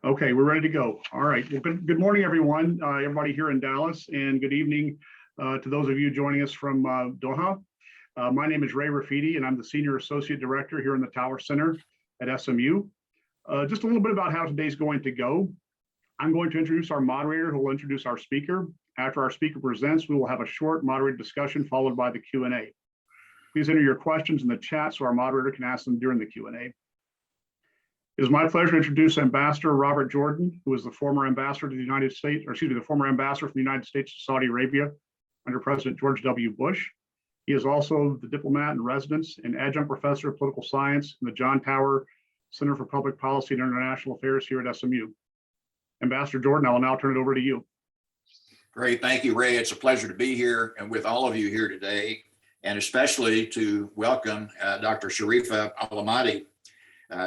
Okay, we're ready to go. All right. Well, good morning, everyone. Everybody here in Dallas, and good evening to those of you joining us from Doha. My name is Ray Rafidi, and I'm the Senior Associate Director here in the Tower Center at SMU. Just a little bit about how today's going to go. I'm going to introduce our moderator, who will introduce our speaker. After our speaker presents, we will have a short moderated discussion followed by the Q&A. Please enter your questions in the chat so our moderator can ask them during the Q&A. It is my pleasure to introduce Ambassador Robert Jordan, who is the former ambassador to the United States, or excuse me, the former ambassador from the United States to Saudi Arabia under President George W. Bush. He is also the diplomat in residence and adjunct professor of political science in the John Tower Center for Public Policy and International Affairs here at SMU. Ambassador Jordan, I will now turn it over to you. Great, thank you, Ray. It's a pleasure to be here and with all of you here today, and especially to welcome Dr. Sharifa Al-Ahmadi.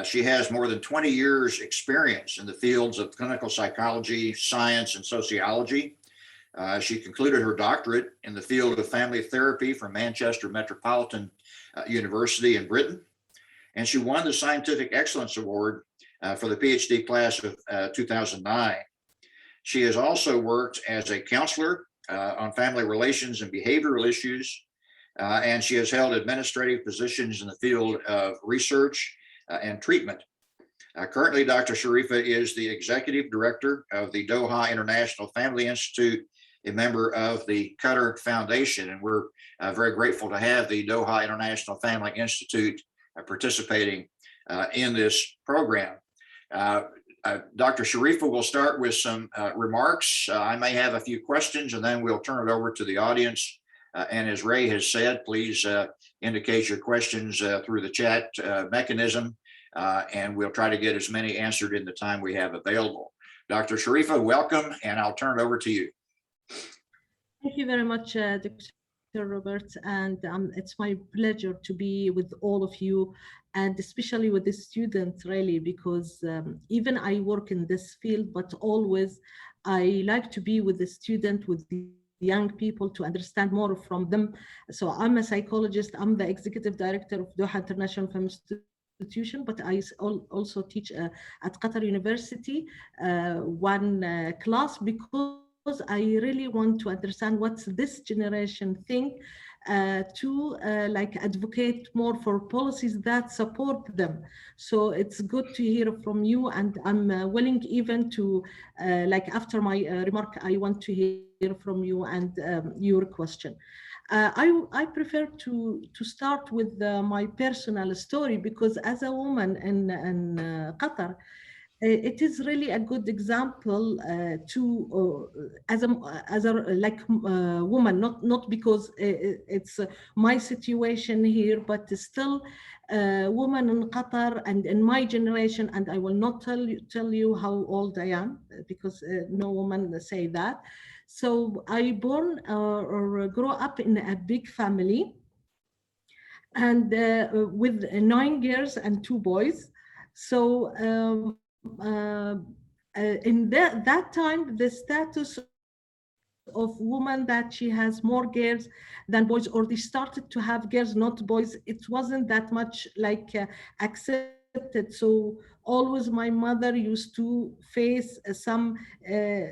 She has more than 20 years experience in the fields of clinical psychology, science, and sociology. She concluded her doctorate in the field of family therapy from Manchester Metropolitan University in Britain. And she won the Scientific Excellence Award for the PhD class of 2009. She has also worked as a counselor on family relations and behavioral issues. And she has held administrative positions in the field of research and treatment. Currently, Dr. Sharifa is the executive director of the Doha International Family Institute, a member of the Qatar Foundation, and we're very grateful to have the Doha International Family Institute participating in this program. Dr. Sharifa will start with some remarks. I may have a few questions, and then we'll turn it over to the audience. And as Ray has said, please indicate your questions through the chat mechanism, and we'll try to get as many answered in the time we have available. Dr. Sharifa, welcome, and I'll turn it over to you. Thank you very much, Dr. Robert, and it's my pleasure to be with all of you, and especially with the students, really, because even I work in this field, but always I like to be with the student, with the young people, to understand more from them. So I'm a psychologist. I'm the executive director of Doha International Family Institute, but I also teach at Qatar University one class, because I really want to understand what's this generation think, to like advocate more for policies that support them. So it's good to hear from you, and I'm willing even to like after my remark, I want to hear from you and your question. I prefer to start with my personal story, because as a woman in Qatar, it is really a good example as a like woman, not because it's my situation here, but still woman in Qatar and in my generation, and I will not tell you how old I am, because no woman say that. So I born or grew up in a big family, and with 9 girls and 2 boys. So in that time, the status of woman that she has more girls than boys, or they started to have girls, not boys, it wasn't that much like accepted. So always my mother used to face some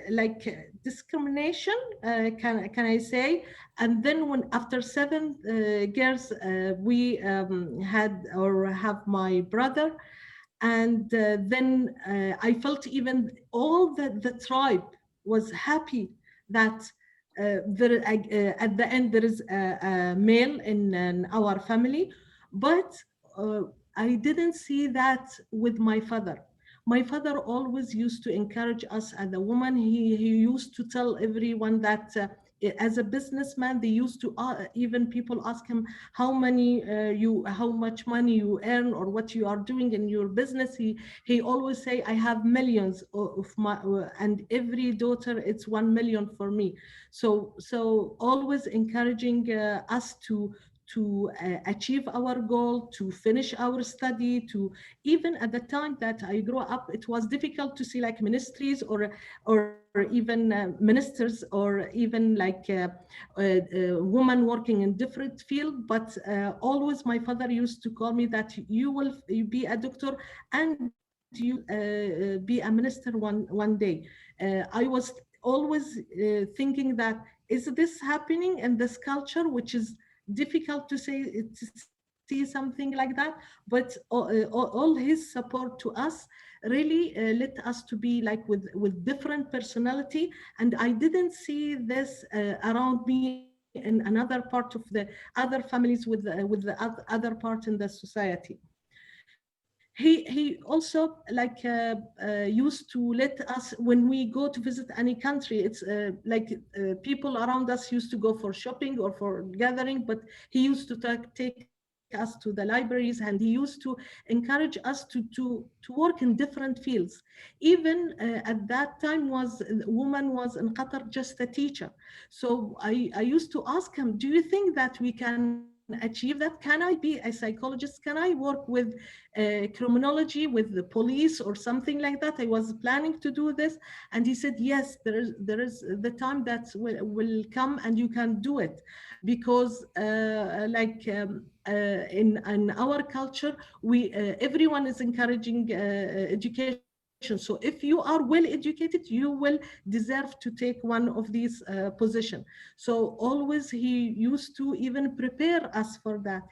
like discrimination, can I say. And then when after 7 girls, we had or have my brother. And then I felt even all the tribe was happy that there, at the end there is a male in our family. But I didn't see that with my father. My father always used to encourage us as a woman. He used to tell everyone that as a businessman, they used to even people ask him how much money you earn or what you are doing in your business. He always say, I have millions of my, and every daughter it's 1 million for me. So always encouraging us to achieve our goal, to finish our study, to even at the time that I grew up, it was difficult to see like ministries or even ministers, or even like women working in different field. But always my father used to call me that you will be a doctor and you be a minister one day. I was always thinking that, is this happening in this culture, which is difficult to say, to see something like that, but all his support to us really led us to be like with different personality. And I didn't see this around me in another part of the other families with the other part in the society. He also like used to let us, when we go to visit any country, it's like people around us used to go for shopping or for gathering, but he used to take us to the libraries, and he used to encourage us to work in different fields. Even at that time, was woman was in Qatar just a teacher. So I used to ask him, do you think that we can achieve that? Can I be a psychologist? Can I work with criminology, with the police or something like that? I was planning to do this. And he said, yes, there is the time that will come and you can do it. Because in our culture, we everyone is encouraging education. So if you are well educated, you will deserve to take one of these positions. So always he used to even prepare us for that.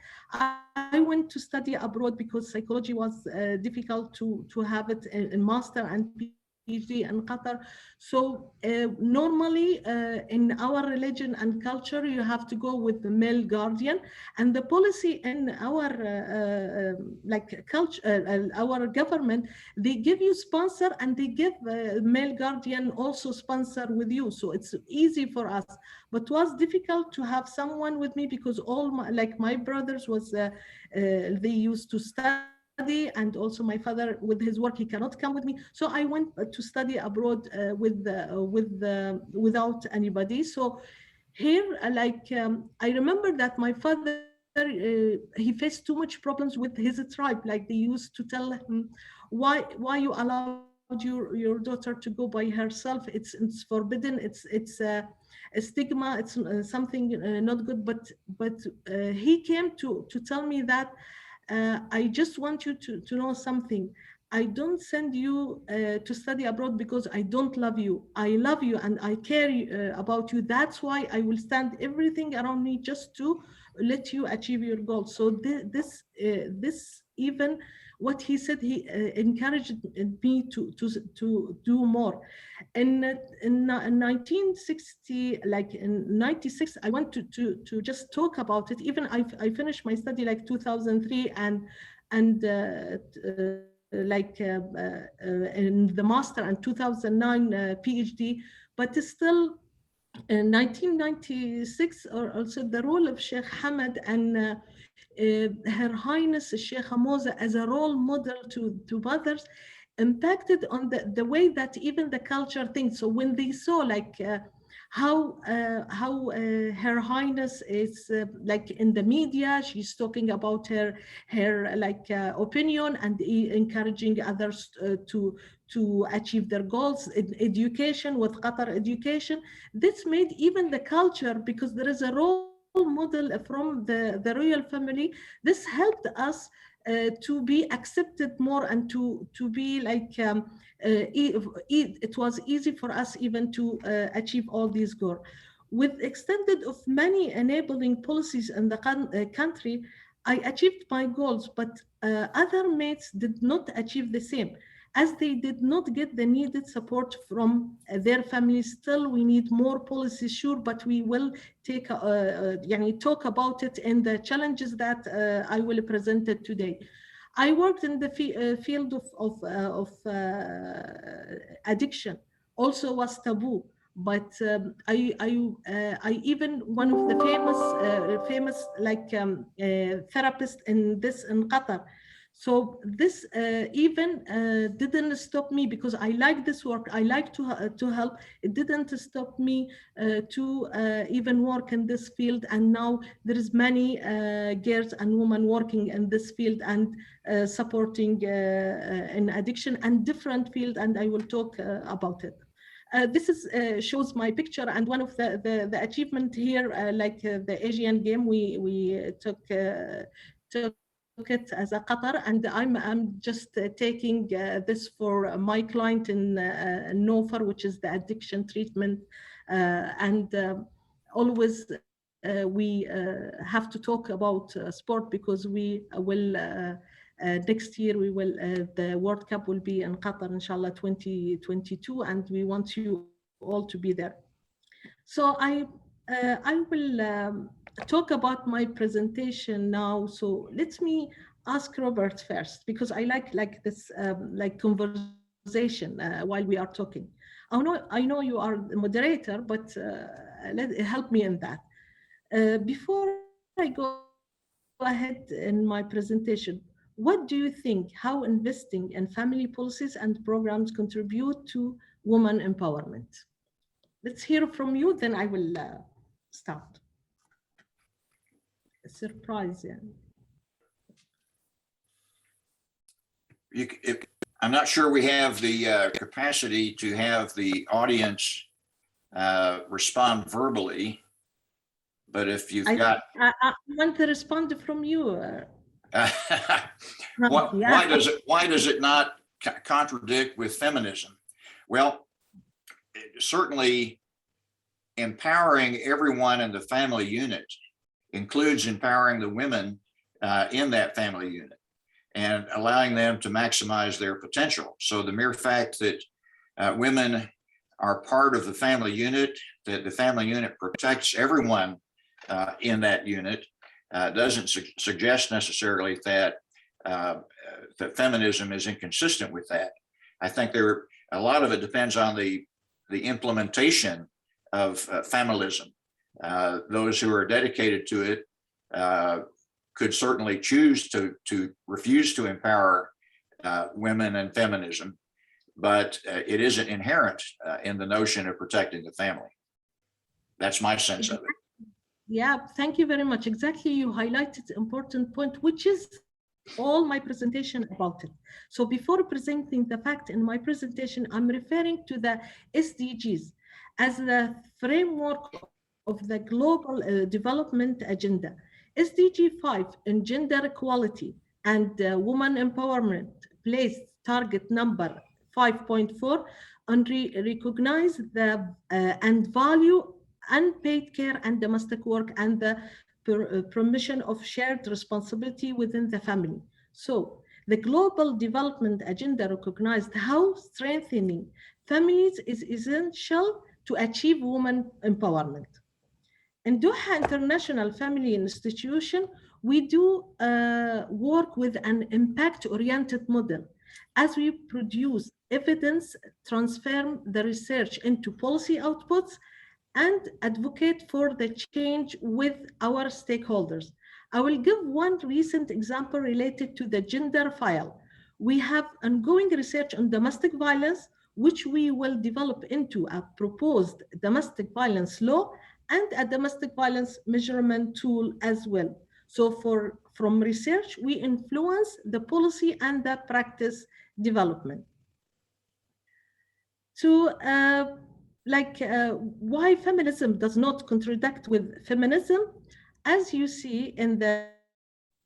I went to study abroad because psychology was difficult to have it in master and PhD in Qatar. So normally in our religion and culture, you have to go with the male guardian. And the policy in our like culture, our government, they give you sponsor, and they give male guardian also sponsor with you. So it's easy for us. But was difficult to have someone with me, because all my brothers was they used to study, and also my father with his work, he cannot come with me. So I went to study abroad without anybody. So here I remember that my father he faced too much problems with his tribe. Like they used to tell him, why you allowed your daughter to go by herself? It's forbidden. It's a stigma. It's something not good. But he came to tell me that I just want you to know something. I don't send you to study abroad because I don't love you. I love you and I care about you. That's why I will stand everything around me just to let you achieve your goals. So this even what he said, he encouraged me to do more. In 1960, like in 96, I went to just talk about it. Even I finished my study like 2003, and in the master, and 2009 PhD. But still in 1996, or also the role of Sheikh Hamad and Her Highness Sheikh Hamoza as a role model to others impacted on the way that even the culture thinks. So when they saw like how Her Highness is like in the media, she's talking about her opinion, and encouraging others to achieve their goals in education, with Qatar education. This made even the culture, because there is a role model from the royal family. This helped us to be accepted more, and to be like it was easy for us even to achieve all these goals. With extended of many enabling policies in the country, I achieved my goals, but other mates did not achieve the same, as they did not get the needed support from their families. Still, we need more policies, sure, but we will talk about it in the challenges that I will present it today. I worked in the field of addiction, also was taboo. But I even one of the famous therapist in Qatar. So this even didn't stop me, because I like this work. I like to help. It didn't stop me to even work in this field. And now there is many girls and women working in this field, and supporting in addiction and different field. And I will talk about it. This is shows my picture, and one of the achievement here, the Asian game we took advocate as a Qatar, and I'm just taking this for my client in Nofer, which is the addiction treatment, and always we have to talk about sport because we will next year we will the World Cup will be in Qatar, inshallah, 2022, and we want you all to be there. So I will talk about my presentation now. So let me ask Robert first, because I like this like conversation while we are talking. I know you are the moderator, but help me in that. Before I go ahead in my presentation, what do you think how investing in family policies and programs contribute to women empowerment? Let's hear from you, then I will start. A surprise, yeah. I'm not sure we have the capacity to have the audience respond verbally, but if you've got... I want to respond from you. Why does it not contradict with feminism? Well, certainly empowering everyone in the family unit includes empowering the women in that family unit and allowing them to maximize their potential. So the mere fact that women are part of the family unit, that the family unit protects everyone in that unit, doesn't suggest necessarily that that feminism is inconsistent with that. I think a lot of it depends on the implementation of familism. Those who are dedicated to it could certainly choose to refuse to empower women and feminism, but it isn't inherent in the notion of protecting the family. That's my sense of it. Yeah, thank you very much. Exactly, you highlighted an important point, which is all my presentation about it. So before presenting the fact in my presentation, I'm referring to the SDGs as the framework of the global development agenda. SDG 5 in gender equality and woman empowerment placed target number 5.4 on recognize the and value unpaid care and domestic work and the permission of shared responsibility within the family. So the global development agenda recognized how strengthening families is essential to achieve women empowerment. In Doha International Family Institute, we do work with an impact-oriented model as we produce evidence, transform the research into policy outputs, and advocate for the change with our stakeholders. I will give one recent example related to the gender file. We have ongoing research on domestic violence, which we will develop into a proposed domestic violence law and a domestic violence measurement tool as well. So from research, we influence the policy and the practice development. So why feminism does not contradict with feminism? As you see in the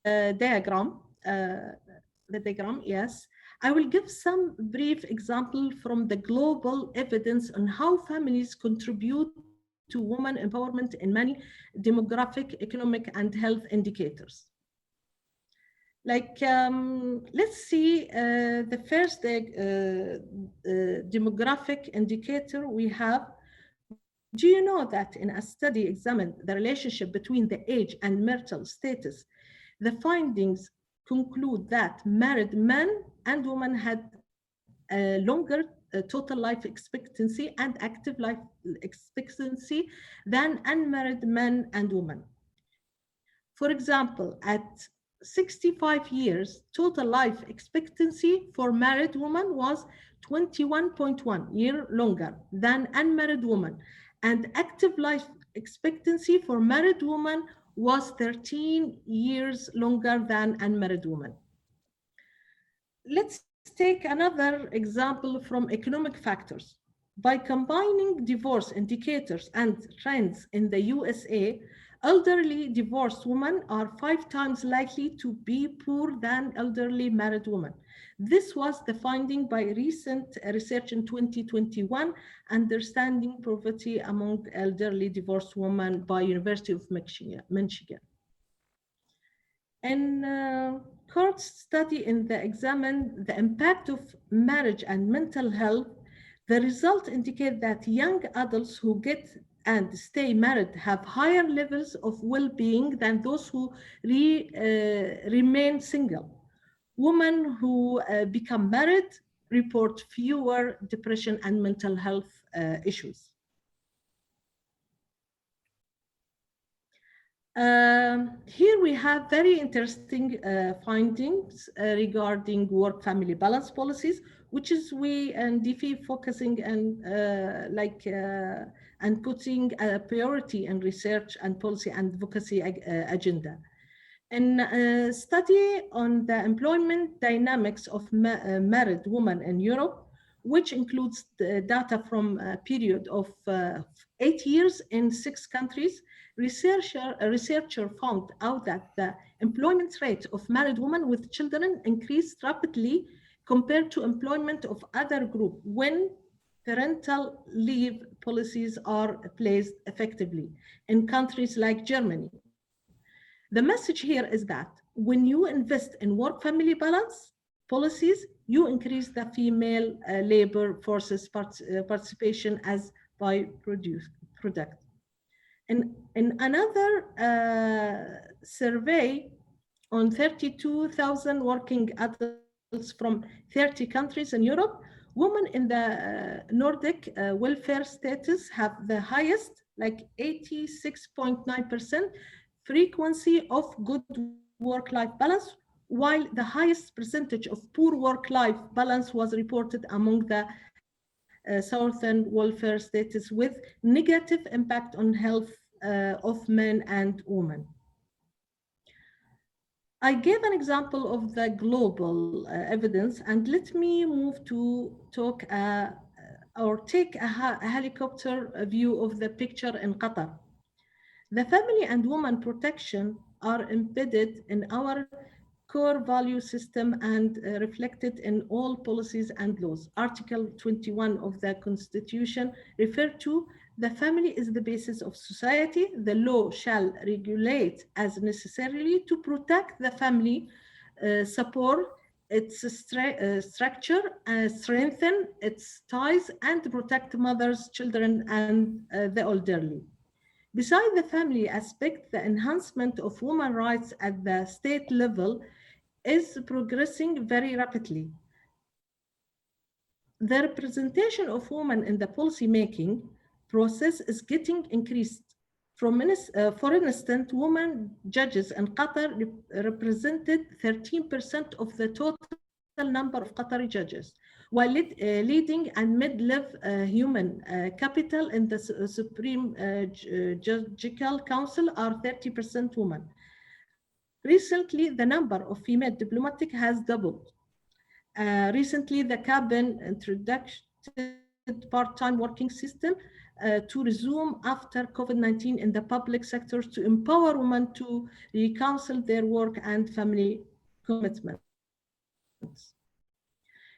diagram, yes, I will give some brief example from the global evidence on how families contribute to women empowerment in many demographic, economic, and health indicators. Let's see the first demographic indicator we have. Do you know that in a study examined the relationship between the age and marital status, the findings conclude that married men and women had a longer total life expectancy and active life expectancy than unmarried men and women. For example, at 65 years, total life expectancy for married women was 21.1 years longer than unmarried women, and active life expectancy for married women was 13 years longer than unmarried women. Let's take another example from economic factors. By combining divorce indicators and trends in the USA, Elderly divorced women are 5 times likely to be poor than elderly married women. This was the finding by recent research in 2021, Understanding Poverty Among Elderly Divorced Women by University of Michigan. In court study examined the impact of marriage and mental health. The results indicate that young adults who get and stay married have higher levels of well-being than those who remain single. Women who become married report fewer depression and mental health issues. Here we have very interesting findings regarding work-family balance policies, which is we and DFE focusing and and putting a priority in research and policy and advocacy agenda. In a study on the employment dynamics of married women in Europe, which includes the data from a period of 8 years in 6 countries, a researcher found out that the employment rate of married women with children increased rapidly compared to employment of other groups when parental leave policies are placed effectively in countries like Germany. The message here is that when you invest in work-family balance policies, you increase the female labor force's participation as byproduct. In another survey on 32,000 working adults from 30 countries in Europe, women in the Nordic welfare status have the highest, like 86.9%, frequency of good work-life balance, while the highest percentage of poor work-life balance was reported among the Southern welfare status with negative impact on health of men and women. I gave an example of the global evidence, and let me move to talk or take a helicopter view of the picture in Qatar. The family and woman protection are embedded in our core value system and reflected in all policies and laws. Article 21 of the Constitution referred to the family is the basis of society. The law shall regulate as necessary to protect the family, support its structure, strengthen its ties, and protect mothers, children, and the elderly. Besides the family aspect, the enhancement of women's rights at the state level is progressing very rapidly. The representation of women in the policy-making process is getting increased. For instance, women judges in Qatar represented 13% of the total number of Qatari judges, while leading and mid-level human capital in the Supreme Judicial Council are 30% women. Recently, the number of female diplomats has doubled. Recently, the cabinet introduced part-time working system to resume after COVID-19 in the public sector to empower women to reconcile their work and family commitments.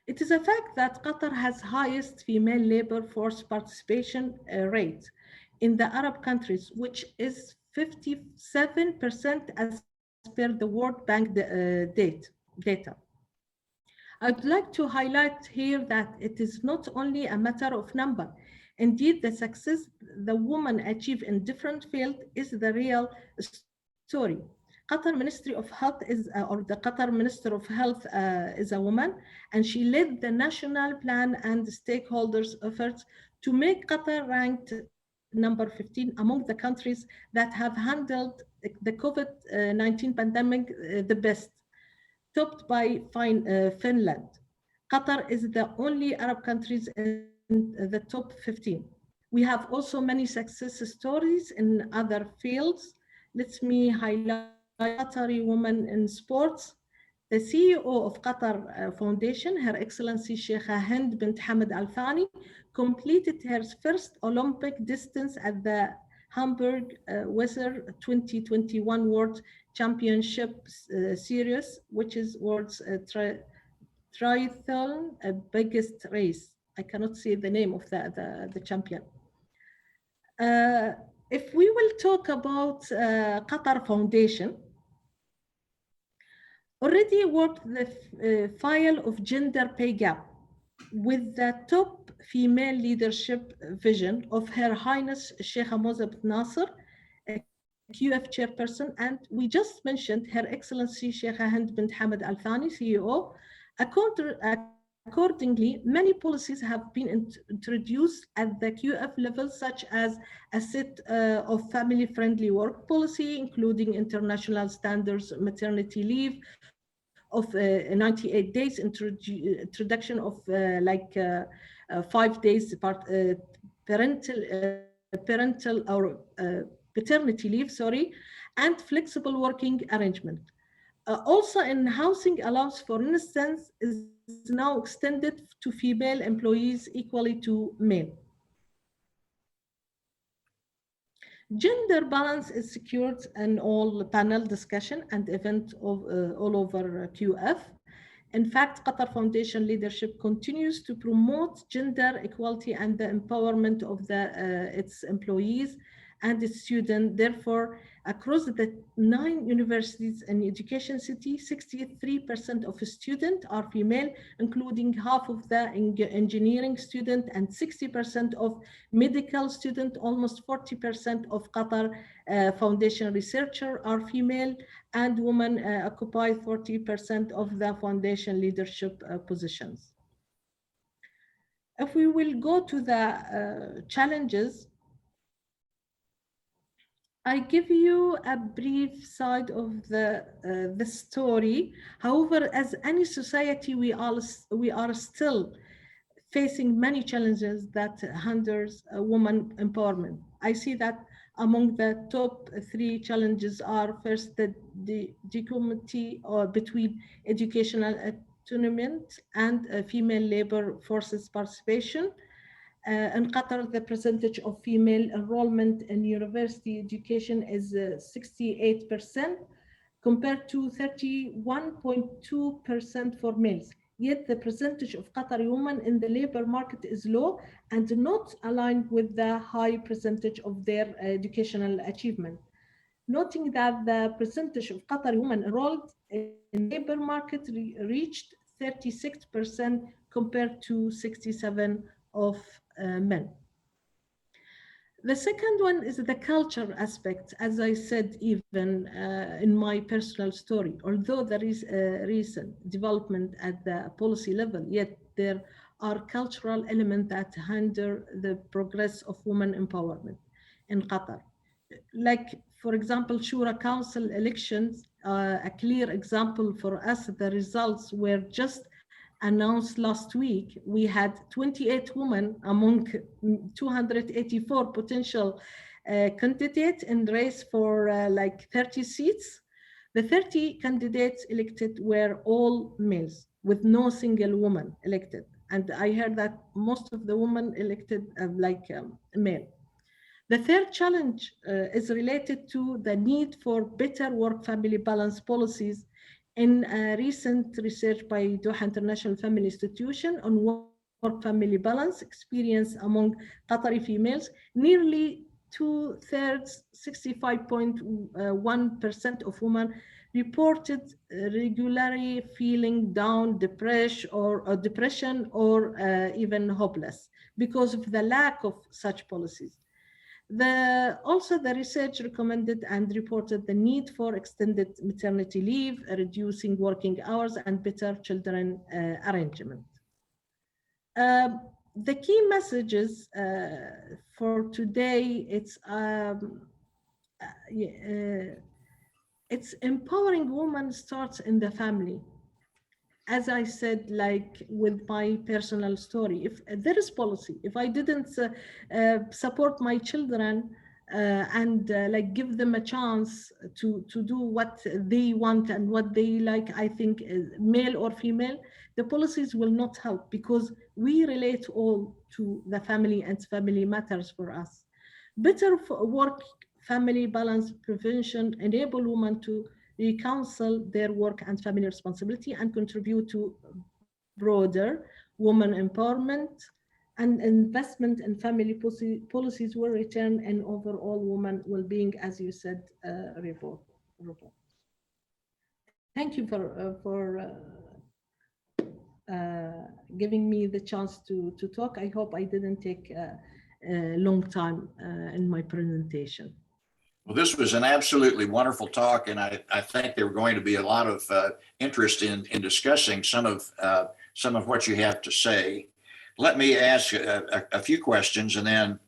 It is a fact that Qatar has highest female labor force participation rate in the Arab countries, which is 57% as per the World Bank data. I'd like to highlight here that it is not only a matter of number. Indeed, the success the women achieve in different fields is the real story. Qatar Ministry of Health the Qatar Minister of Health is a woman, and she led the national plan and stakeholders' efforts to make Qatar ranked number 15 among the countries that have handled the COVID-19 pandemic the best, topped by Finland. Qatar is the only Arab countries in the top 15. We have also many success stories in other fields. Let me highlight Qatari women in sports. The CEO of Qatar Foundation, Her Excellency Sheikha Hind bint Hamad Al Thani, completed her first Olympic distance at the Hamburg Weather 2021 World Championship Series, which is world's triathlon biggest race. I cannot say the name of the champion. If we will talk about Qatar Foundation, already worked the file of gender pay gap with the top female leadership vision of Her Highness Sheikha Moza bint Nasser, a QF chairperson, and we just mentioned Her Excellency Sheikha Hind bint Hamad Al Thani, CEO. Accordingly, many policies have been introduced at the QF level, such as a set of family-friendly work policy, including international standards, maternity leave of 98 days, introduction of 5 days parental or paternity leave, and flexible working arrangement. Also, in housing allowance, for instance, is now extended to female employees equally to male. Gender balance is secured in all panel discussion and event all over QF. In fact, Qatar Foundation leadership continues to promote gender equality and the empowerment of its employees and its students. Therefore, across the 9 universities in education city, 63% of students are female, including half of the engineering student and 60% of medical student. Almost 40% of Qatar Foundation researchers are female, and women occupy 40% of the foundation leadership positions. If we will go to the challenges, I give you a brief side of the story. However, as any society, we are still facing many challenges that hinders woman empowerment. I see that among the top 3 challenges are: first, the dichotomy between educational attainment and female labor forces participation. In Qatar, the percentage of female enrollment in university education is 68% compared to 31.2% for males. Yet the percentage of Qatari women in the labor market is low and not aligned with the high percentage of their educational achievement. Noting that the percentage of Qatari women enrolled in the labor market reached 36% compared to 67% of men. The second one is the culture aspect. As I said, even in my personal story, although there is a recent development at the policy level, yet there are cultural elements that hinder the progress of women empowerment in Qatar. Like, for example, Shura Council elections, a clear example for us. The results were just announced last week. We had 28 women among 284 potential candidates in the race for 30 seats. The 30 candidates elected were all males, with no single woman elected. And I heard that most of the women elected male. The third challenge is related to the need for better work-family balance policies. In a recent research by Doha International Family Institute on work-family balance experience among Qatari females, nearly 2/3, 65.1% of women reported regularly feeling down, depression, or even hopeless because of the lack of such policies. Also, the research recommended and reported the need for extended maternity leave, reducing working hours, and better children arrangement. The key messages for today, it's empowering women starts in the family. As I said, with my personal story, if there is policy, if I didn't support my children and give them a chance to do what they want and what they like, I think male or female, the policies will not help, because we relate all to the family and family matters for us. better work, family balance, prevention, enable women to reconcile their work and family responsibility and contribute to broader women empowerment, and investment in family policies will return and overall women well-being, as you said, Revo. Thank you for giving me the chance to talk. I hope I didn't take a long time in my presentation. Well, this was an absolutely wonderful talk, and I think there were going to be a lot of interest in discussing some of what you have to say. Let me ask a few questions, and then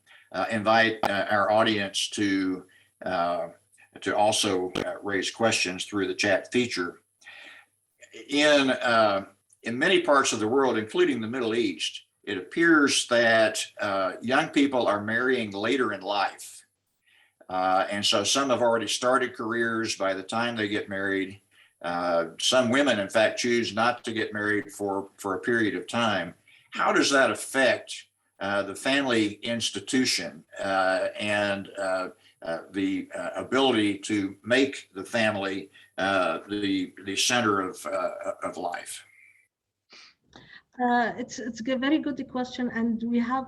invite our audience to also raise questions through the chat feature. In many parts of the world, including the Middle East, it appears that young people are marrying later in life. And so some have already started careers by the time they get married. Some women, in fact, choose not to get married for a period of time. How does that affect the family institution and the ability to make the family the center of life? It's a very good question, and we have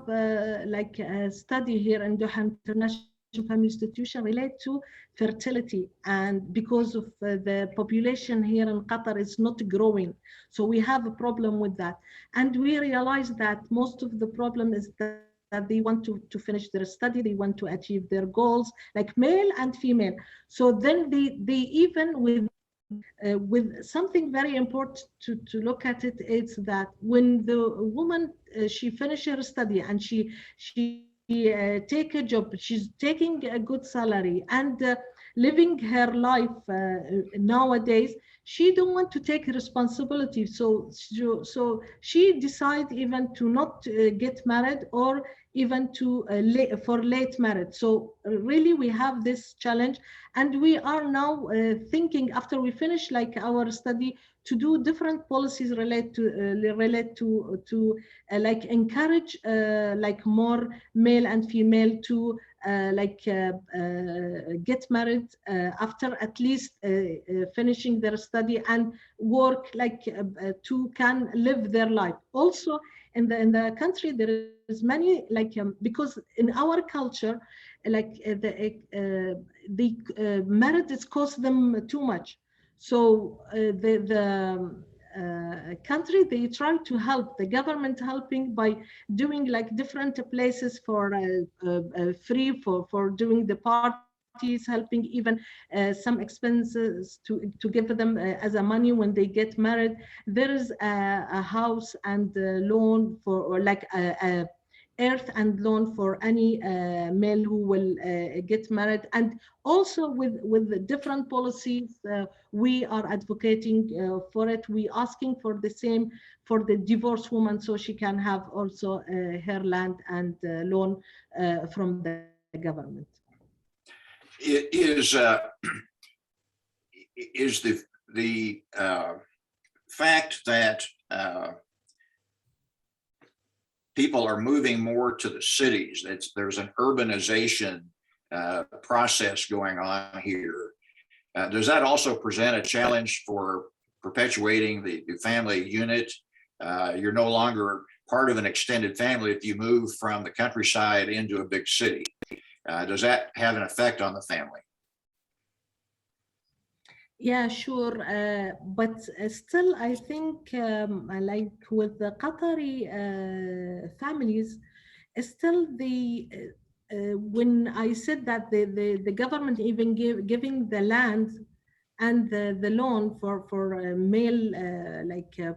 like a study here in Doha International Family Institute relate to fertility, and because of the population here in Qatar is not growing, so we have a problem with that, and we realize that most of the problem is that they want to finish their study, they want to achieve their goals, like male and female. So then they even with something very important to look at it, is that when the woman she finishes her study and she take a job, she's taking a good salary and living her life nowadays, she don't want to take responsibility, so she decide even to not get married, or even to for late marriage. So really we have this challenge, and we are now thinking after we finish like our study to do different policies relate to like encourage like more male and female to get married after at least finishing their study and work like to can live their life. Also in the country there is many like because in our culture like the marriage cost them too much, so the country they try to help, the government helping by doing like different places for free for doing the parties, helping even some expenses to give them as a money when they get married. There is a house and loan for, or like a earth and loan for any male who will get married. And also with the different policies, we are advocating for it. We asking for the same for the divorced woman, so she can have also her land and loan from the government. It is the fact that people are moving more to the cities. There's an urbanization process going on here. Does that also present a challenge for perpetuating the family unit? You're no longer part of an extended family if you move from the countryside into a big city. Does that have an effect on the family? Yeah, sure. But still, I think like with the Qatari families, still when I said that the government even giving the land and the loan for male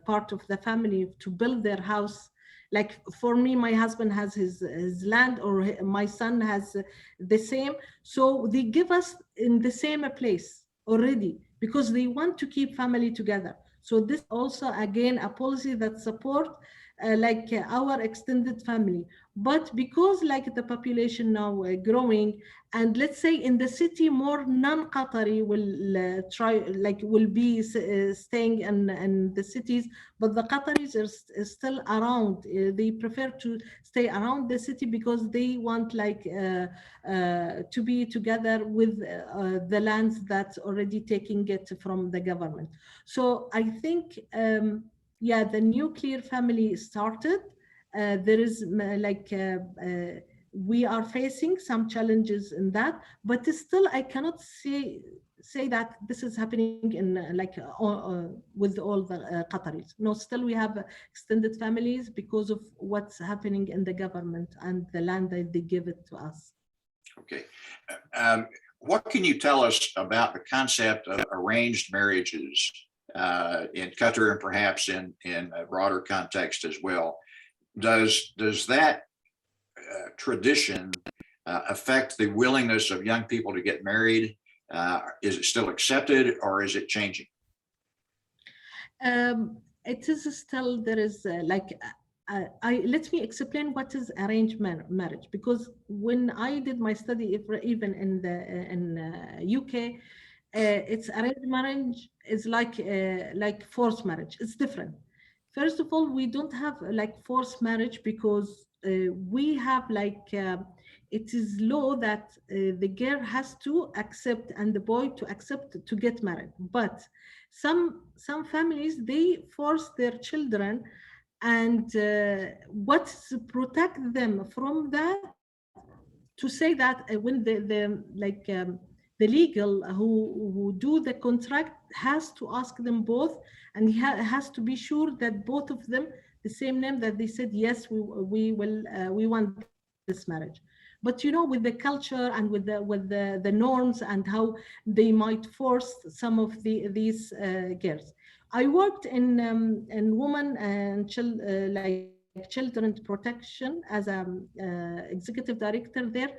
part of the family to build their house. Like for me, my husband has his land, or my son has the same. So they give us in the same place already because they want to keep family together. So this also again a policy that support our extended family. But because like the population now growing, and let's say in the city more non-Qatari will will be staying in the cities, but the Qataris are still around. They prefer to stay around the city because they want to be together with the lands that's already taking it from the government. So I think yeah, the nuclear family started. There is we are facing some challenges in that, but still I cannot say that this is happening in with all the Qataris. No, still we have extended families because of what's happening in the government and the land that they give it to us. Okay. What can you tell us about the concept of arranged marriages in Qatar and perhaps in a broader context as well? Does that tradition affect the willingness of young people to get married? Is it still accepted or is it changing? It is still, there is let me explain what is arranged marriage, because when I did my study, even in UK, it's arranged marriage is like forced marriage. It's different. First of all, we don't have like forced marriage because we have it is law that the girl has to accept and the boy to accept to get married. But some families, they force their children, and what protect them from that, to say that when the legal who do the contract has to ask them both, and he has to be sure that both of them the same name, that they said yes, we want this marriage. But you know, with the culture and with the norms and how they might force some of these girls. I worked in women and children protection as a executive director there.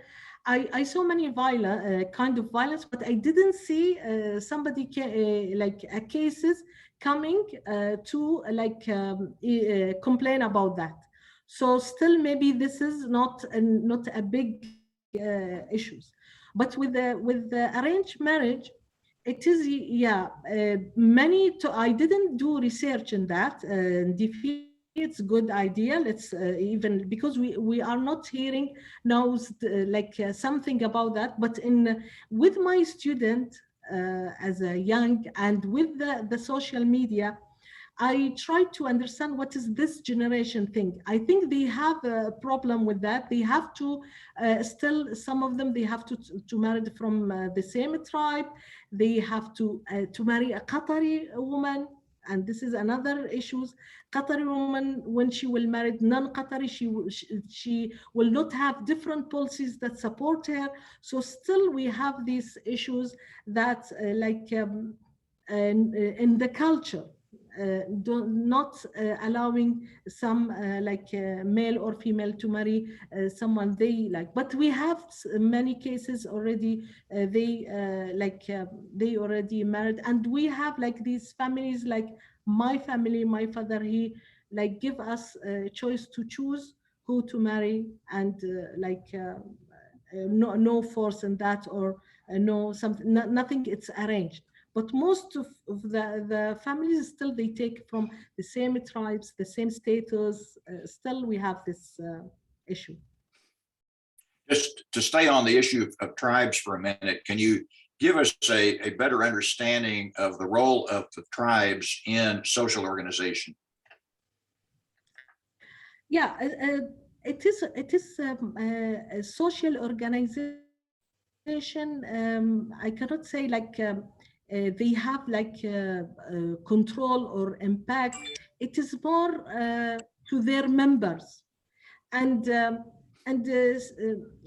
I saw many kind of violence, but I didn't see somebody cases coming to complain about that. So still, maybe this is not a big issues. But with the arranged marriage, it is, yeah, I didn't do research in that. It's a good idea. Let's even, because we are not hearing now something about that. But with my student as a young, and with the social media, I try to understand what is this generation thing. I think they have a problem with that. They have to still, some of them, they have to marry from the same tribe. They have to marry a Qatari woman, and this is another issue. Qatari woman, when she will marry non-Qatari, she will not have different policies that support her. So still we have these issues that in the culture, not allowing some male or female to marry someone they like. But we have many cases already. They already married, and we have these families, like my family. My father, he give us a choice to choose who to marry, and no force in that, or no something, nothing. It's arranged. But most of the families, still they take from the same tribes, the same status. Still we have this issue. Just to stay on the issue of tribes for a minute, can you give us a better understanding of the role of the tribes in social organization? Yeah, it is a social organization. I cannot say they have control or impact. It is more to their members, and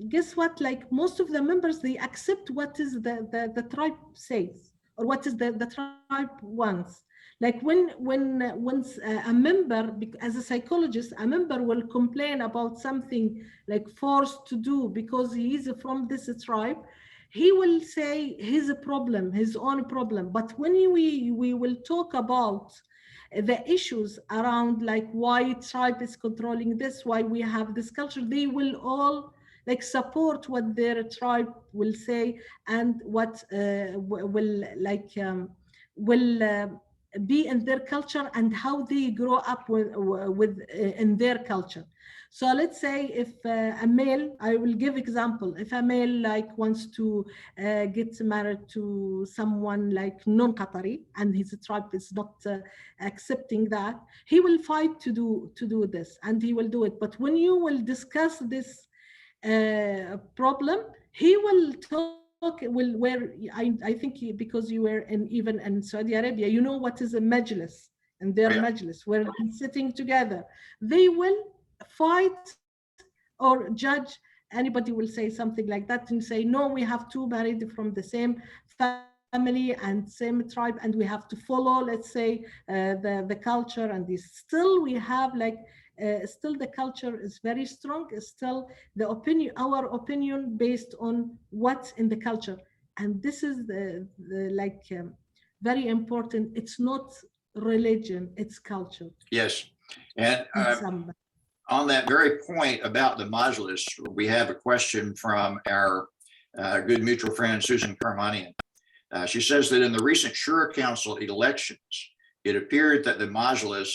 guess what? Most of the members, they accept what is the tribe says, or what is the tribe wants. Once a member, as a psychologist, a member will complain about something forced to do because he is from this tribe. He will say his problem, his own problem. But when we will talk about the issues around like why tribe is controlling this, why we have this culture, they will all like support what their tribe will say and what will like will be in their culture and how they grow up with in their culture. So let's say if a male, I will give example, if a male like wants to get married to someone like non-Qatari and his tribe is not accepting that, he will fight to do this and he will do it. But when you will discuss this problem, he will talk, will where I think because you were in even in Saudi Arabia, you know what is a majlis, and their Oh, yeah. majlis where they're sitting together, they will fight or judge. Anybody will say something like that and say, no, we have two married from the same family and same tribe, and we have to follow, let's say, the culture. And this still we have like still the culture is very strong, still the opinion, our opinion based on what's in the culture. And this is the like very important. It's not religion, it's culture Yes. And in some. on that very point about the Majlis, we have a question from our good mutual friend, Susan Karmanian. She says that in the recent Shura Council elections, it appeared that the Majlis,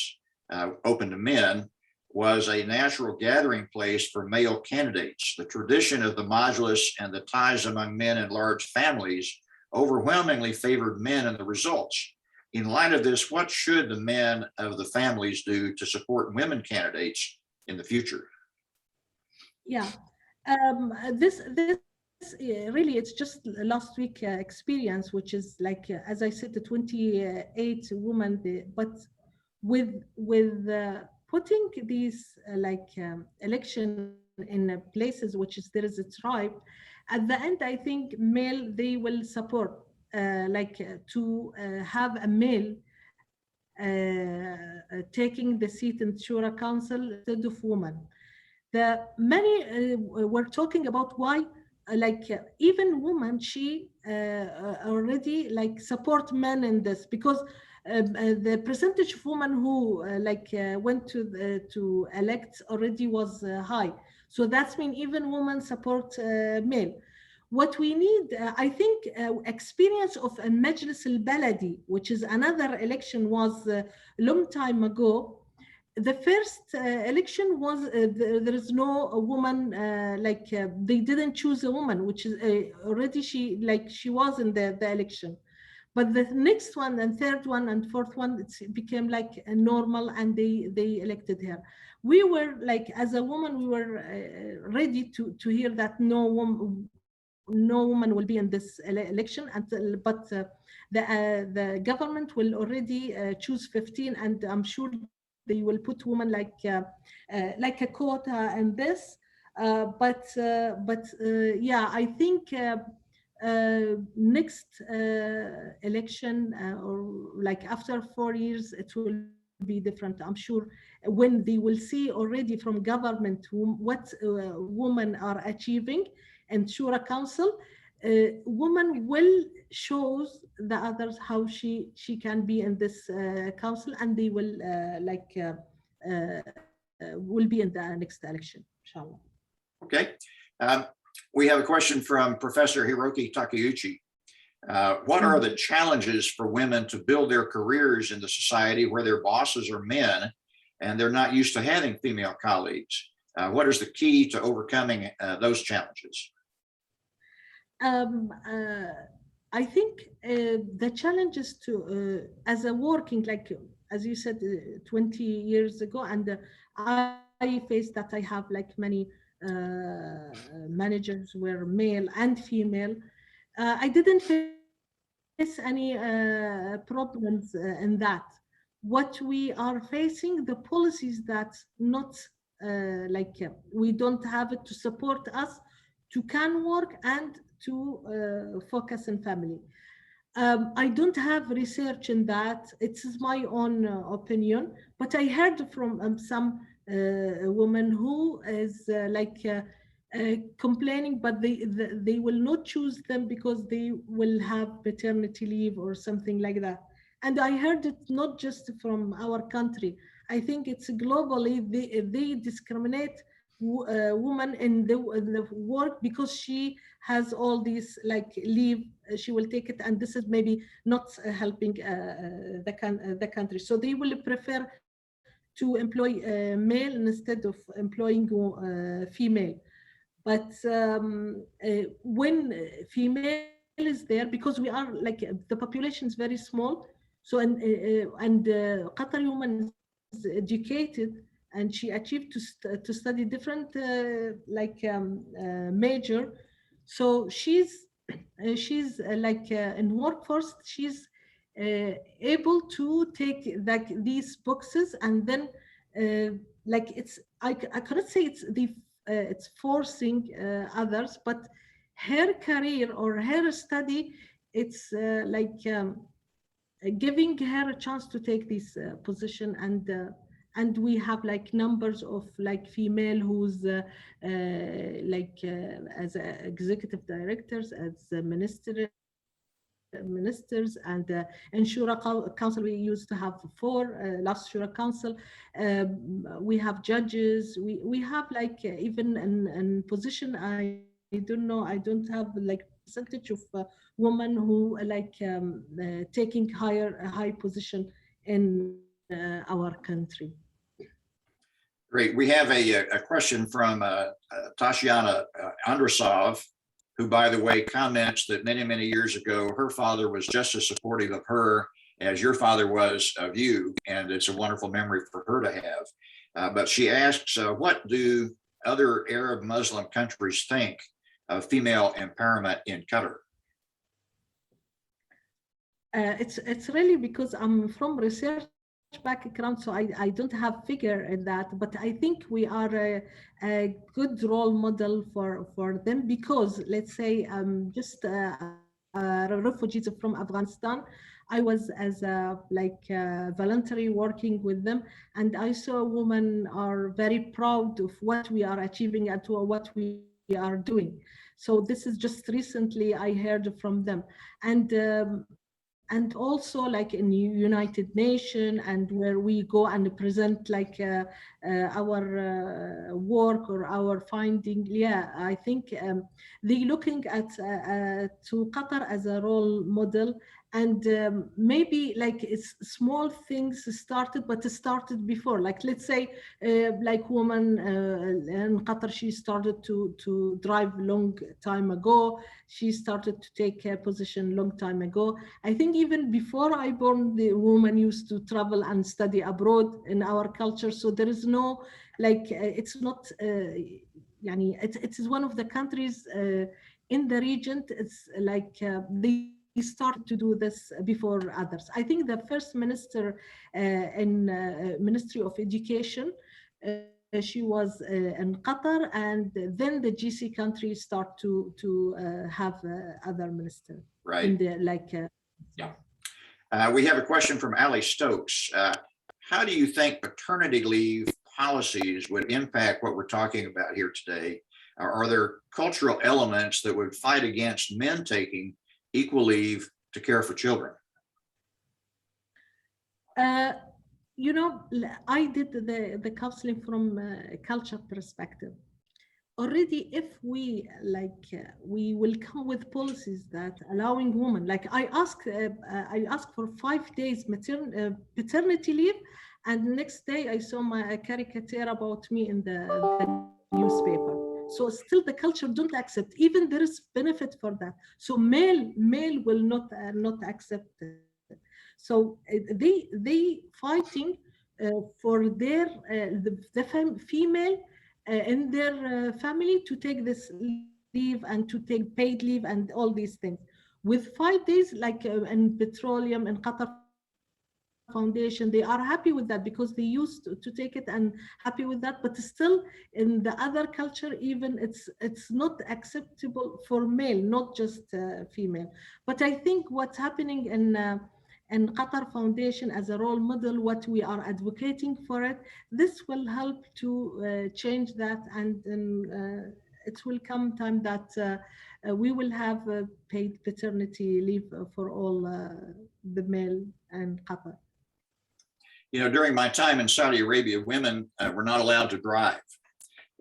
open to men, was a natural gathering place for male candidates. The tradition of the Majlis and the ties among men in large families overwhelmingly favored men in the results. In light of this, what should the men of the families do to support women candidates in the future? Yeah, this really it's just last week experience, which is like as I said, the 28 women, but with putting these election in places which is there is a tribe. At the end, I think male they will support to have a male taking the seat in Shura Council instead of women. The many were talking about why even women, she already like support men in this, because the percentage of women who went to elect already was high. So that's mean even women support male. What we need, I think, experience of a Majlis al-Baladi, which is another election, was a long time ago. The first election was there is no a woman they didn't choose a woman, which is already she was in the election. But the next one and third one and fourth one, it became like a normal, and they elected her. We were like, as a woman, we were ready to hear that no woman will be in this election until, but the government will already choose 15, and I'm sure they will put women like a quota in this. But yeah, I think next election or like after 4 years, it will be different. I'm sure when they will see already from government what women are achieving and Shura Council, woman will shows the others how she can be in this council, and they will will be in the next election, inshallah. Okay. We have a question from Professor Hiroki Takeuchi. What are the challenges for women to build their careers in the society where their bosses are men and they're not used to having female colleagues? What is the key to overcoming those challenges? I think the challenge is to, as a working, like, as you said, 20 years ago, and I faced that. I have like many managers were male and female. I didn't face any problems in that. What we are facing, the policies that not we don't have it to support us to can work and to focus on family. I don't have research in that. It's my own opinion, but I heard from some women who is complaining, but they will not choose them because they will have paternity leave or something like that. And I heard it not just from our country. I think it's globally, they discriminate women in the work because she has all these like leave, she will take it, and this is maybe not helping the country. So they will prefer to employ male instead of employing female. But when female is there, because we are like the population is very small, so Qatari woman is educated and she achieved to study different major. So she's in workforce. She's able to take like these boxes, and then like I cannot say it's forcing others, but her career or her study, it's giving her a chance to take this position. And we have like numbers of like female who's as executive directors, as ministers, and in Shura Council we used to have 4 last Shura Council. We have judges, we have like even in position, I don't know, I don't have like percentage of women who taking high position in our country. Great. We have a question from Tashiana Andrasov, who, by the way, comments that many, many years ago, her father was just as supportive of her as your father was of you. And it's a wonderful memory for her to have. But she asks, what do other Arab Muslim countries think of female empowerment in Qatar? It's really because I'm from research background, so I don't have figure in that, but I think we are a good role model for them, because let's say just refugees from Afghanistan, I was as a voluntary working with them, and I saw women are very proud of what we are achieving and to what we are doing. So this is just recently I heard from them. And also like in United Nations, and where we go and present like our work or our finding. Yeah, I think they looking at to Qatar as a role model. And maybe like it's small things started, but it started before. Like let's say like woman in Qatar, she started to drive long time ago. She started to take a position long time ago. I think even before I born, the woman used to travel and study abroad in our culture. So there is no like it's not it is one of the countries in the region. It's like they started to do this before others. I think the first minister in Ministry of Education, she was in Qatar, and then the GC countries start to have other minister. Right. In the We have a question from Ali Stokes. How do you think paternity leave policies would impact what we're talking about here today? Are there cultural elements that would fight against men taking equal leave to care for children? You know, I did the counseling from a culture perspective. Already, if we we will come with policies that allowing women, like I asked for 5 days paternity leave, and next day I saw a caricature about me in the newspaper. So still the culture don't accept, even there is benefit for that. So male will not accept it. So they fighting for their female in their family to take this leave and to take paid leave and all these things. With 5 days, like in petroleum and Qatar Foundation, they are happy with that because they used to take it and happy with that. But still, in the other culture, even it's not acceptable for male, not just female. But I think what's happening in Qatar Foundation as a role model, what we are advocating for it, this will help to change that, and it will come time that we will have paid paternity leave for all the male in Qatar. During my time in Saudi Arabia, women were not allowed to drive.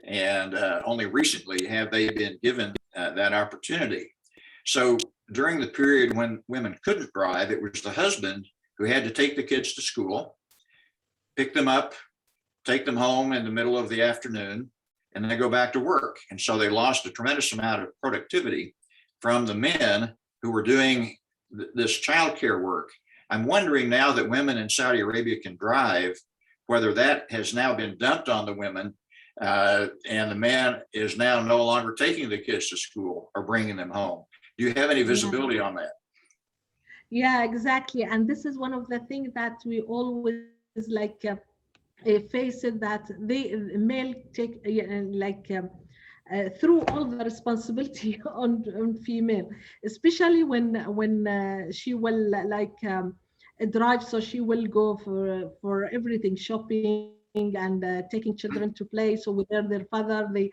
And only recently have they been given that opportunity. So during the period when women couldn't drive, it was the husband who had to take the kids to school, pick them up, take them home in the middle of the afternoon, and then go back to work. And so they lost a tremendous amount of productivity from the men who were doing this childcare work. I'm wondering now that women in Saudi Arabia can drive, whether that has now been dumped on the women, and the man is now no longer taking the kids to school or bringing them home. Do you have any visibility on that? Yeah, exactly. And this is one of the things that we always like face it, that the male take through all the responsibility on female, especially when she will drive, so she will go for everything, shopping and taking children to play. So with their father, they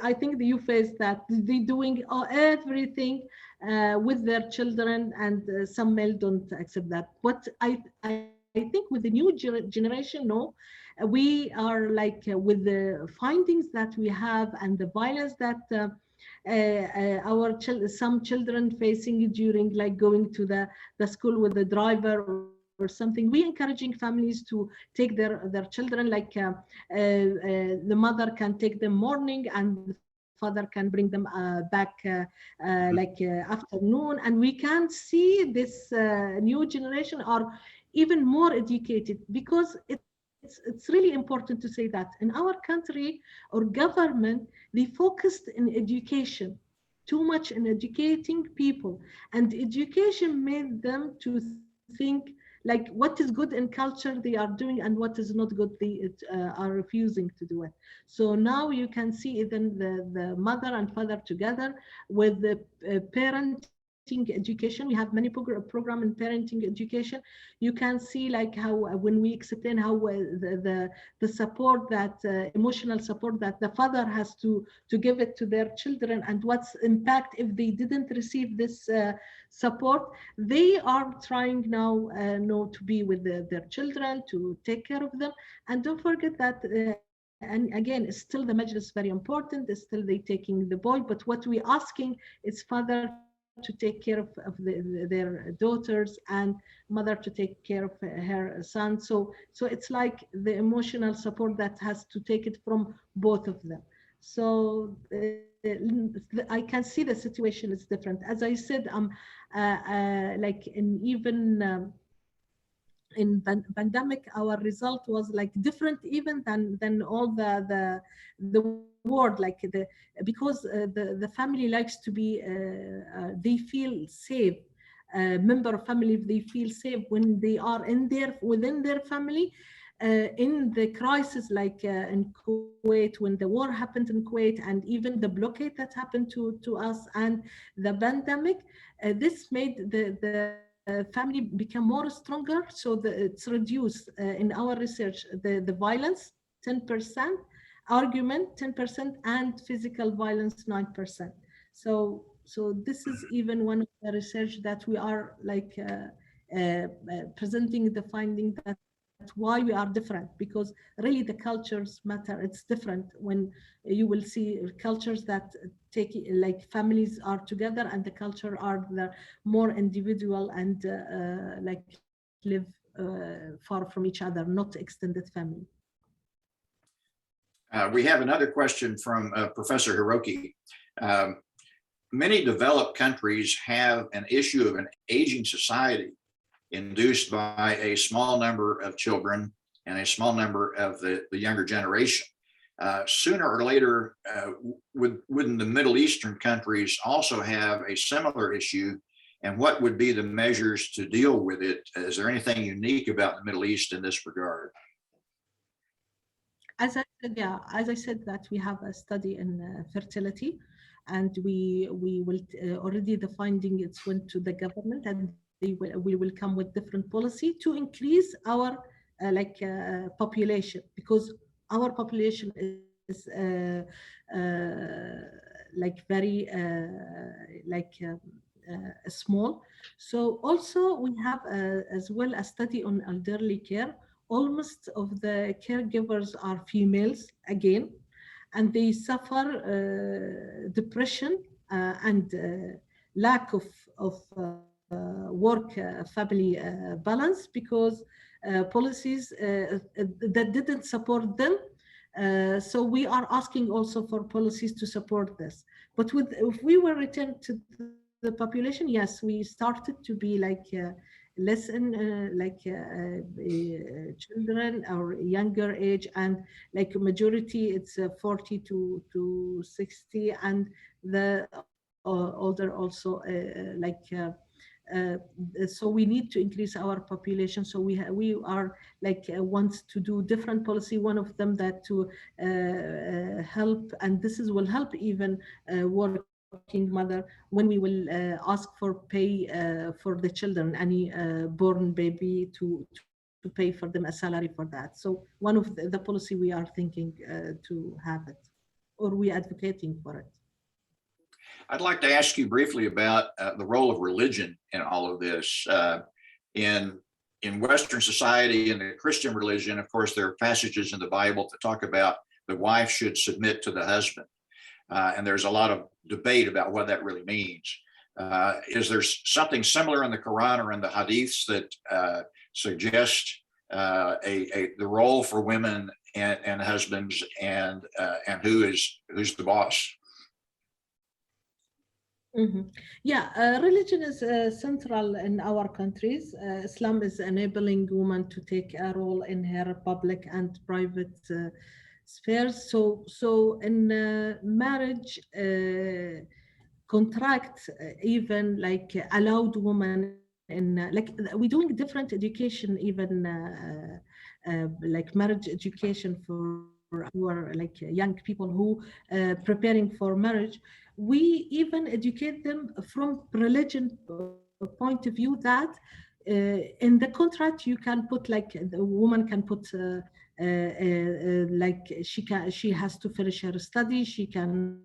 I think you face that they doing everything with their children, and some male don't accept that. But I think with the new generation, no, we are with the findings that we have and the violence that some children facing during going to the school with the driver or something. We encouraging families to take their children, the mother can take them morning and the father can bring them back afternoon. And we can see this new generation are even more educated, because it's really important to say that in our country or government, they focused in education, too much in educating people, and education made them to think what is good in culture they are doing, and what is not good they are refusing to do it. So now you can see even the mother and father together with the parenting education. We have many program in parenting education. You can see how when we explain how the support, that emotional support that the father has to give it to their children, and what's impact if they didn't receive this support. They are trying now to be with their children, to take care of them. And don't forget that and again, still the majlis is very important. Still they taking the boy, but what we asking is father to take care of their daughters, and mother to take care of her son. So it's like the emotional support that has to take it from both of them. So I can see the situation is different. As I said, in pandemic, our result was different even than all the world, because the family likes to be they feel safe. Member of family, they feel safe when they are within their family. In the crisis in Kuwait, when the war happened in Kuwait, and even the blockade that happened to us, and the pandemic, this made the family become more stronger. So it's reduced in our research the violence 10%, argument 10%, and physical violence 9%. So this is even one of the research that we are presenting the finding that why we are different, because really the cultures matter. It's different when you will see cultures that take families are together, and the culture are the more individual and live far from each other, not extended family. We have another question from Professor Hiroki. Many developed countries have an issue of an aging society induced by a small number of children and a small number of the younger generation. Sooner or later, wouldn't the Middle Eastern countries also have a similar issue? And what would be the measures to deal with it? Is there anything unique about the Middle East in this regard? As I said, that we have a study in fertility, and we will already the finding it's went to the government, and we will come with different policy to increase our population, because our population is like very small. So also we have as well a study on elderly care. Almost of the caregivers are females again, and they suffer depression and lack of work family balance because policies that didn't support them. So we are asking also for policies to support this. But if we were returned to the population, yes, we started to be like less in children or younger age, and like majority it's 40 to 60, and the older also so we need to increase our population. So we are like wants to do different policy. One of them that to help, and this is will help even working mother when we will ask for pay for the children, any born baby to pay for them a salary for that. So one of the policy we are thinking to have it, or we advocating for it. I'd like to ask you briefly about the role of religion in all of this. In Western society, in the Christian religion, of course, there are passages in the Bible that talk about the wife should submit to the husband. And there's a lot of debate about what that really means. Is there something similar in the Quran or in the Hadiths that suggest the role for women and husbands, and who's the boss? Mm-hmm. Yeah, religion is central in our countries. Islam is enabling women to take a role in her public and private spheres. So in marriage contracts, even like allowed women in like we're doing different education, even like marriage education for our like young people who preparing for marriage. We even educate them from religion point of view that in the contract you can put like the woman can put like she has to finish her study, she can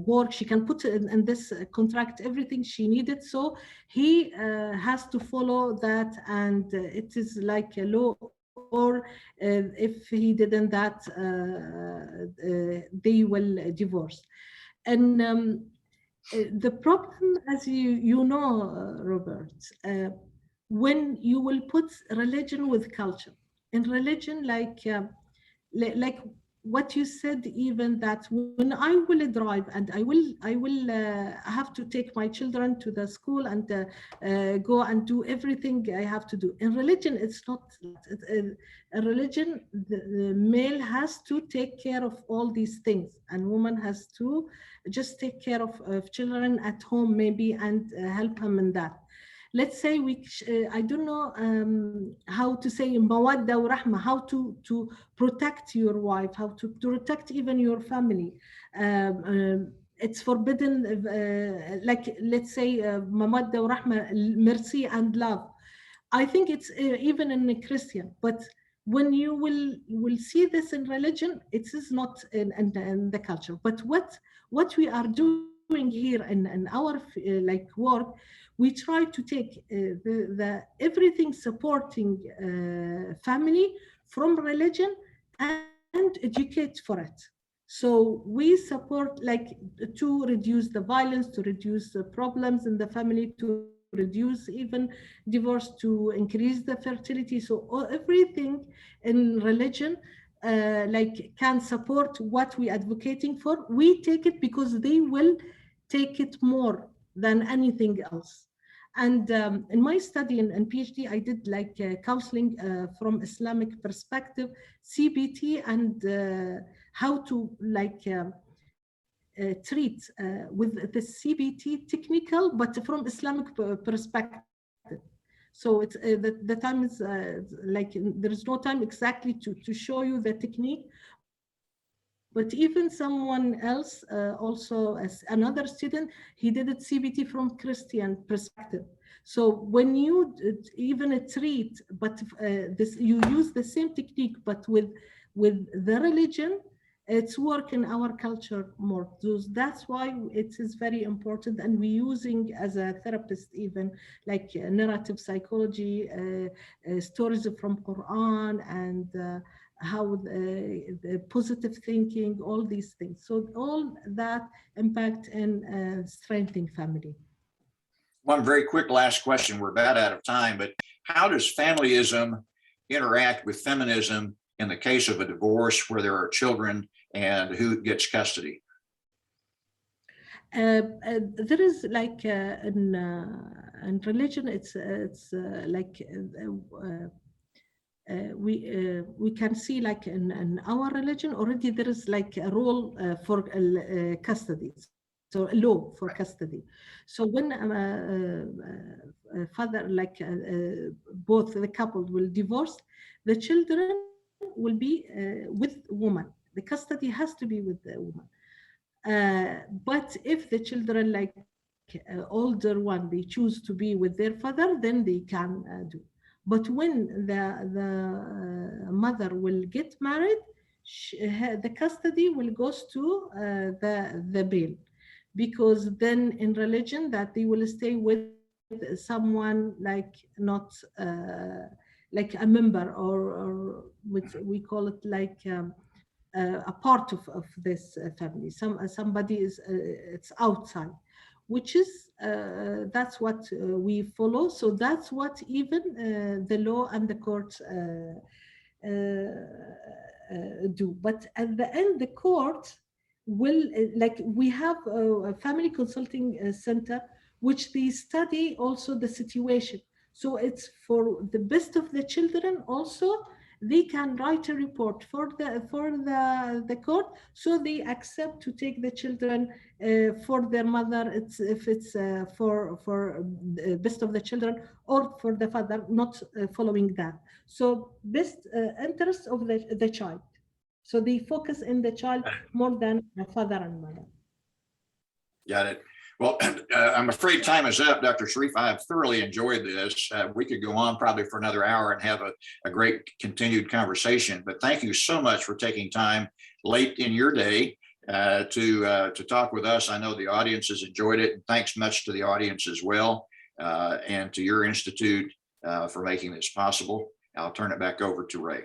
work, she can put in this contract everything she needed. So he has to follow that, and it is like a law. Or if he didn't that, they will divorce. And the problem, as you know, Robert, when you will put religion with culture, in religion, like what you said, even that when I will drive and I will have to take my children to the school and go and do everything I have to do. In religion, it's not. In religion, the male has to take care of all these things, and woman has to just take care of children at home maybe, and help him in that. Let's say I don't know how to say mawadda wa rahma, how to protect your wife, how to protect even your family. It's forbidden, like let's say mawadda wa rahma, mercy and love. I think it's even in a Christian, but when you will see this in religion, it is not in the culture. But what we are doing here in our like work, we try to take the everything supporting family from religion and educate for it. So we support like to reduce the violence, to reduce the problems in the family, to reduce even divorce, to increase the fertility. So everything in religion like can support what we advocating for. We take it because they will take it more than anything else. And in my study and PhD, I did like counseling from Islamic perspective, CBT, and how to like treat with the CBT technical, but from Islamic perspective. So it's the time is like there is no time exactly to show you the technique. But even someone else, also as another student, he did it CBT from Christian perspective. So when you even treat, but this you use the same technique, but with the religion, It's work in our culture more. That's why it is very important, and we're using as a therapist even like narrative psychology, stories from Quran, and how the positive thinking, all these things. So all that impact in strengthening family. One very quick last question. We're about out of time, but how does familyism interact with feminism in the case of a divorce where there are children and who gets custody? There is like in religion, it's like we can see like in our religion already there is like a role for custody, so a law for custody. So when father like both the couple will divorce, the children will be with woman. The custody has to be with the woman. But if the children like older one, they choose to be with their father, then they can do. But when the mother will get married, the custody will goes to the male, because then in religion that they will stay with someone like not like a member, or we call it like a part of this family. Somebody is it's outside, which is that's what we follow. So that's what even the law and the courts do. But at the end, the court will like we have a family consulting center, which they study also the situation. So it's for the best of the children also. They can write a report for the court, so they accept to take the children for their mother. It's if it's for best of the children, or for the father, not following that. So best interest of the child. So they focus in the child more than the father and mother. Got it. Well, I'm afraid time is up, Dr. Sharif. I have thoroughly enjoyed this. We could go on probably for another hour and have a great continued conversation, but thank you so much for taking time late in your day to talk with us. I know the audience has enjoyed it, and thanks much to the audience as well, and to your institute for making this possible. I'll turn it back over to Ray.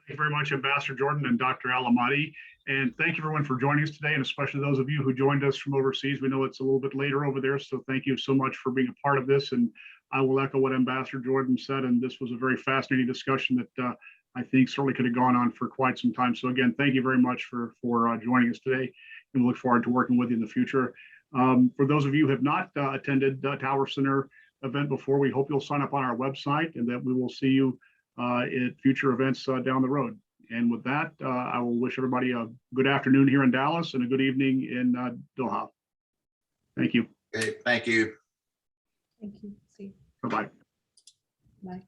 Thank you very much, Ambassador Jordan and Dr. Alamati. And thank you everyone for joining us today, and especially those of you who joined us from overseas. We know it's a little bit later over there, so thank you so much for being a part of this. And I will echo what Ambassador Jordan said, and this was a very fascinating discussion that I think certainly could have gone on for quite some time. So again, thank you very much for joining us today, and we look forward to working with you in the future. For those of you who have not attended the Tower Center event before, we hope you'll sign up on our website, and that we will see you at future events down the road. And with that, I will wish everybody a good afternoon here in Dallas and a good evening in Doha. Thank you. Okay, thank you. Thank you. See you. Bye-bye. Bye.